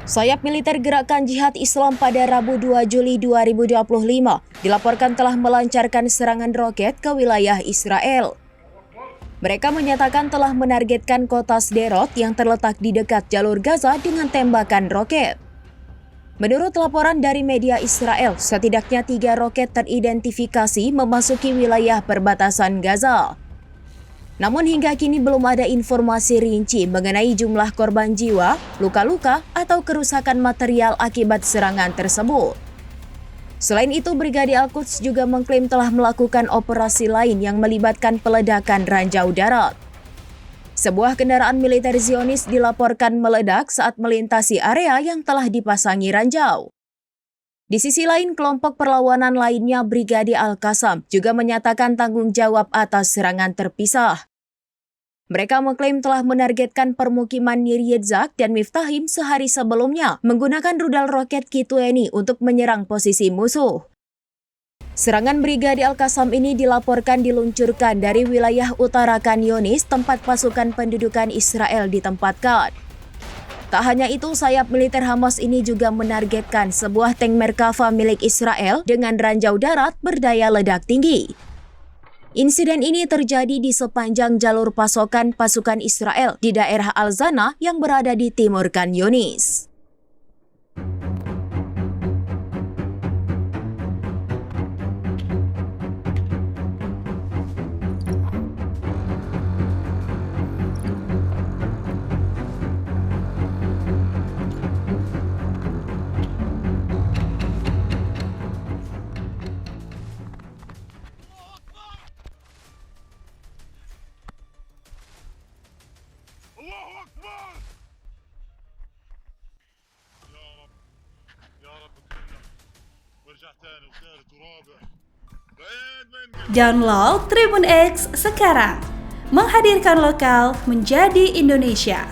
Sayap militer Gerakan Jihad Islam pada Rabu 2 Juli 2025 dilaporkan telah melancarkan serangan roket ke wilayah Israel. Mereka menyatakan telah menargetkan kota Sderot yang terletak di dekat jalur Gaza dengan tembakan roket. Menurut laporan dari media Israel, setidaknya 3 roket teridentifikasi memasuki wilayah perbatasan Gaza. Namun hingga kini belum ada informasi rinci mengenai jumlah korban jiwa, luka-luka, atau kerusakan material akibat serangan tersebut. Selain itu, Brigade Al-Quds juga mengklaim telah melakukan operasi lain yang melibatkan peledakan ranjau darat. Sebuah kendaraan militer Zionis dilaporkan meledak saat melintasi area yang telah dipasangi ranjau. Di sisi lain, kelompok perlawanan lainnya Brigade Al-Qassam juga menyatakan tanggung jawab atas serangan terpisah. Mereka mengklaim telah menargetkan permukiman Nir Yitzhak dan Miftahim sehari sebelumnya menggunakan rudal roket Ki-20 untuk menyerang posisi musuh. Serangan Brigade Al-Qassam ini dilaporkan diluncurkan dari wilayah utara Khan Yunis, tempat pasukan pendudukan Israel ditempatkan. Tak hanya itu, sayap militer Hamas ini juga menargetkan sebuah tank Merkava milik Israel dengan ranjau darat berdaya ledak tinggi. Insiden ini terjadi di sepanjang jalur pasokan pasukan Israel di daerah Al-Zana yang berada di timur Khan Yunis. الله أكبر. يا رب اكرمنا وارجع ثاني وثالث ورابع. Download Tribun X sekarang, menghadirkan lokal menjadi Indonesia.